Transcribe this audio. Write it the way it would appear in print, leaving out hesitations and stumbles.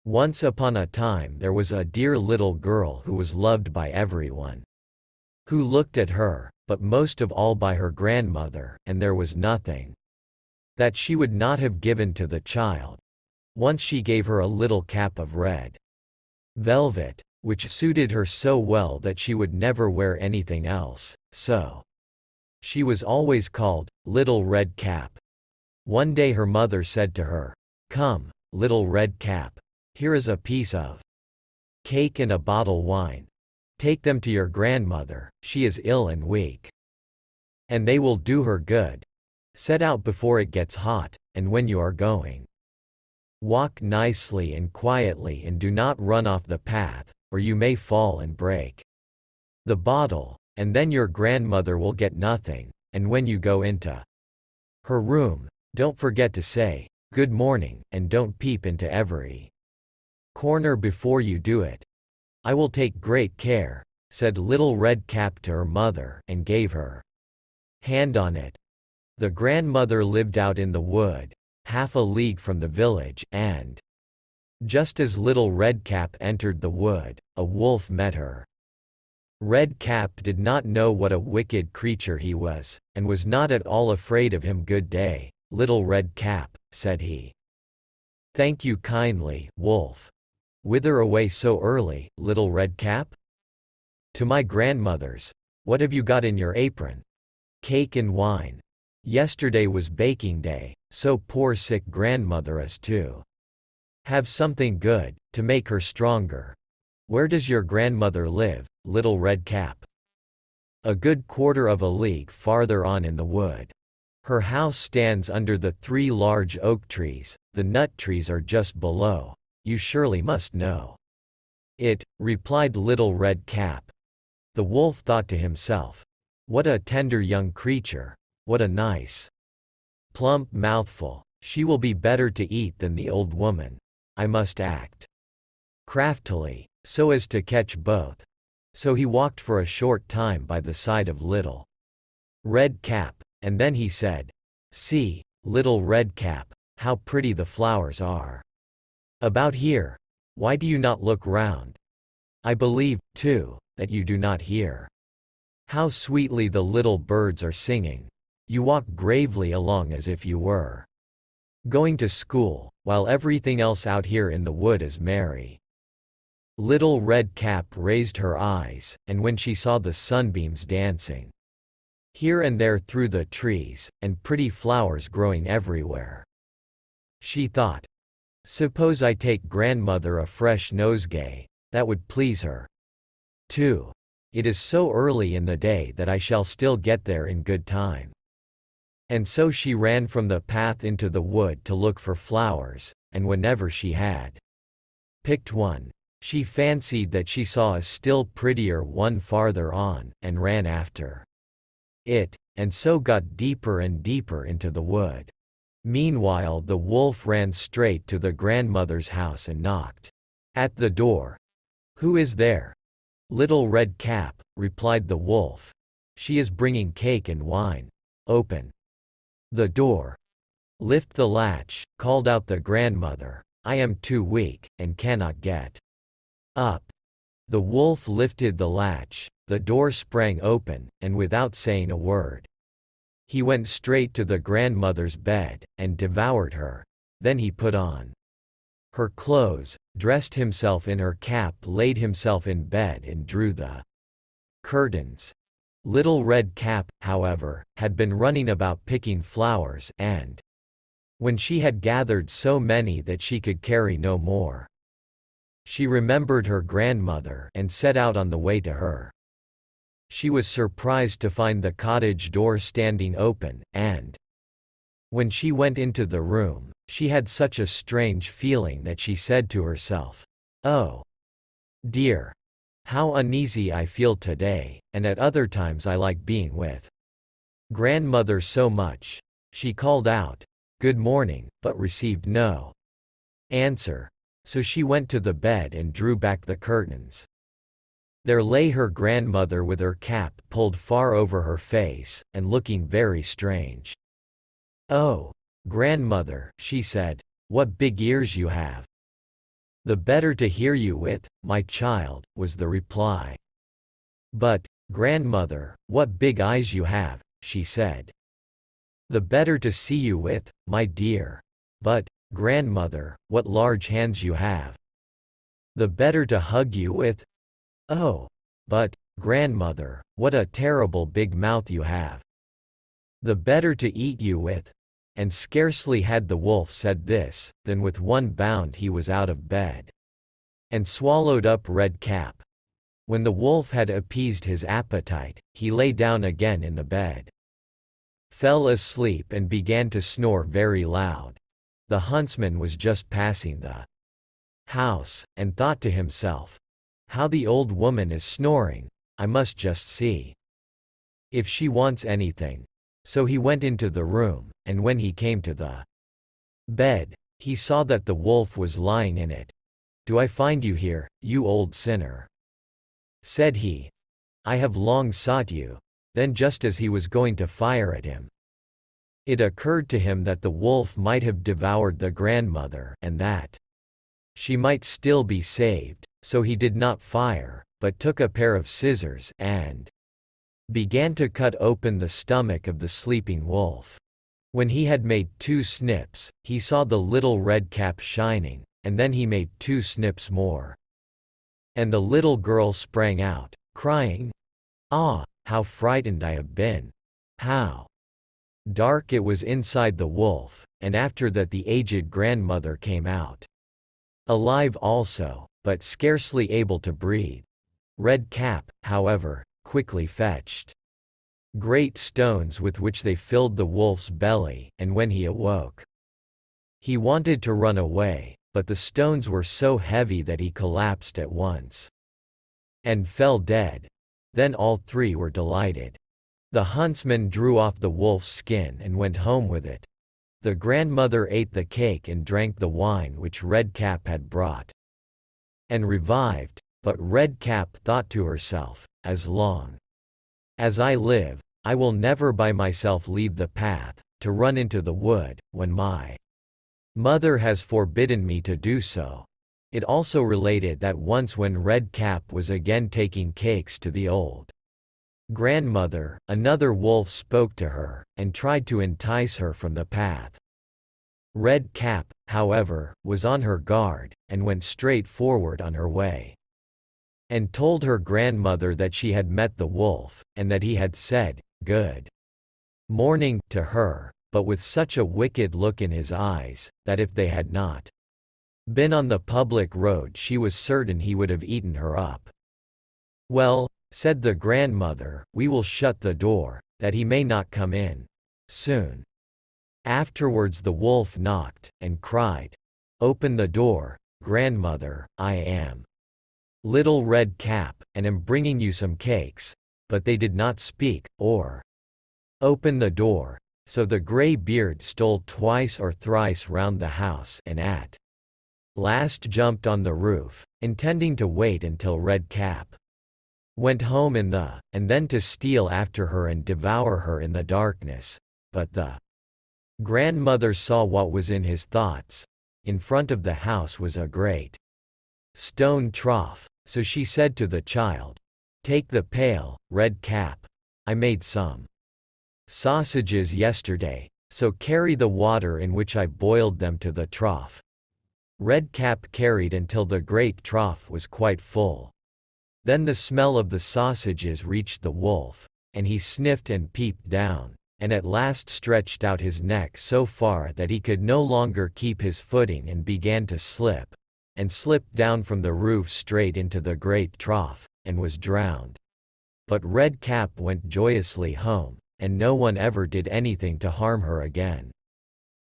Once upon a time there was a dear little girl who was loved by everyone. Who looked at her, but most of all by her grandmother, and there was nothing that she would not have given to the child. Once she gave her a little cap of red velvet, which suited her so well that she would never wear anything else, so she was always called Little Red Cap. One day her mother said to her, "Come, Little Red Cap. Here is a piece of cake and a bottle wine. Take them to your grandmother, she is ill and weak, and they will do her good. Set out before it gets hot, and when you are going, walk nicely and quietly and do not run off the path, or you may fall and break the bottle, and then your grandmother will get nothing, and when you go into her room, don't forget to say, 'Good morning,' and don't peep into every corner before you do it." "I will take great care," said Little Red Cap to her mother, and gave her hand on it. The grandmother lived out in the wood, half a league from the village, and just as Little Red Cap entered the wood, a wolf met her. Red Cap did not know what a wicked creature he was, and was not at all afraid of him. "Good day, Little Red Cap," said he. "Thank you kindly, Wolf. Whither away so early, Little Red Cap?" "To my grandmother's." "What have you got in your apron?" "Cake and wine. Yesterday was baking day, so poor sick grandmother is to have something good, to make her stronger." "Where does your grandmother live, Little Red Cap?" "A good quarter of a league farther on in the wood. Her house stands under the 3 large oak trees, the nut trees are just below. You surely must know it," replied Little Red Cap. The wolf thought to himself, "What a tender young creature! What a nice, plump mouthful! She will be better to eat than the old woman. I must act craftily, so as to catch both." So he walked for a short time by the side of Little Red Cap, and then he said, "See, Little Red Cap, how pretty the flowers are about here. Why do you not look round? I believe, too, that you do not hear how sweetly the little birds are singing. You walk gravely along as if you were going to school, while everything else out here in the wood is merry." Little Red Cap raised her eyes, and when she saw the sunbeams dancing here and there through the trees, and pretty flowers growing everywhere, she thought, "Suppose I take grandmother a fresh nosegay, that would please her too. It is so early in the day that I shall still get there in good time." And so she ran from the path into the wood to look for flowers, and whenever she had picked one, she fancied that she saw a still prettier one farther on, and ran after it, and so got deeper and deeper into the wood. Meanwhile the wolf ran straight to the grandmother's house and knocked at the door. "Who is there?" "Little Red Cap," replied the wolf. "She is bringing cake and wine. Open the door." "Lift the latch," called out the grandmother. "I am too weak, and cannot get up." The wolf lifted the latch, the door sprang open, and without saying a word, he went straight to the grandmother's bed, and devoured her. Then he put on her clothes, dressed himself in her cap, laid himself in bed and drew the curtains. Little Red Cap, however, had been running about picking flowers, and when she had gathered so many that she could carry no more, she remembered her grandmother and set out on the way to her. She was surprised to find the cottage door standing open, and when she went into the room, she had such a strange feeling that she said to herself, "Oh, dear! How uneasy I feel today, and at other times I like being with grandmother so much." She called out, "Good morning," but received no answer. So she went to the bed and drew back the curtains. There lay her grandmother with her cap pulled far over her face, and looking very strange. "Oh, grandmother," she said, "what big ears you have! "The better to hear you with, my child," was the reply. "But, grandmother, what big eyes you have," she said. "The better to see you with, my dear. But, grandmother, what large hands you have." "The better to hug you with." "Oh. But, grandmother, what a terrible big mouth you have." "The better to eat you with." And scarcely had the wolf said this, than with one bound he was out of bed, and swallowed up Red Cap. When the wolf had appeased his appetite, he lay down again in the bed, fell asleep and began to snore very loud. The huntsman was just passing the house, and thought to himself, "How the old woman is snoring! I must just see if she wants anything." So he went into the room, and when he came to the bed, he saw that the wolf was lying in it. "Do I find you here, you old sinner?" said he. "I have long sought you." Then just as he was going to fire at him, it occurred to him that the wolf might have devoured the grandmother, and that she might still be saved, so he did not fire, but took a pair of scissors, and began to cut open the stomach of the sleeping wolf. When he had made 2 snips, he saw the little red cap shining, and then he made 2 snips more. And the little girl sprang out, crying, "Ah, how frightened I have been! How dark it was inside the wolf!" And after that the aged grandmother came out, alive also, but scarcely able to breathe. Red Cap, however, quickly fetched great stones with which they filled the wolf's belly, and when he awoke, he wanted to run away, but the stones were so heavy that he collapsed at once and fell dead. Then all 3 were delighted. The huntsman drew off the wolf's skin and went home with it. The grandmother ate the cake and drank the wine which Red Cap had brought, and revived. But Red Cap thought to herself, "As long as I live, I will never by myself leave the path, to run into the wood, when my mother has forbidden me to do so." It also related that once when Red Cap was again taking cakes to the old grandmother, another wolf spoke to her, and tried to entice her from the path. Red Cap, however, was on her guard, and went straight forward on her way, and told her grandmother that she had met the wolf, and that he had said, "Good morning," to her, but with such a wicked look in his eyes, that if they had not been on the public road she was certain he would have eaten her up. "Well," said the grandmother, "we will shut the door, that he may not come in." Soon afterwards the wolf knocked, and cried, "Open the door, grandmother, I am Little Red Cap, and am bringing you some cakes." But they did not speak, or open the door. So the grey beard stole twice or thrice round the house, and at last jumped on the roof, intending to wait until Red Cap went home and then to steal after her and devour her in the darkness. But the grandmother saw what was in his thoughts. In front of the house was a great stone trough, so she said to the child, "Take the pail, Red Cap. I made some sausages yesterday, so carry the water in which I boiled them to the trough." Red Cap carried until the great trough was quite full. Then the smell of the sausages reached the wolf, and he sniffed and peeped down, and at last stretched out his neck so far that he could no longer keep his footing and began to slip, and slipped down from the roof straight into the great trough, and was drowned. But Red Cap went joyously home, and no one ever did anything to harm her again.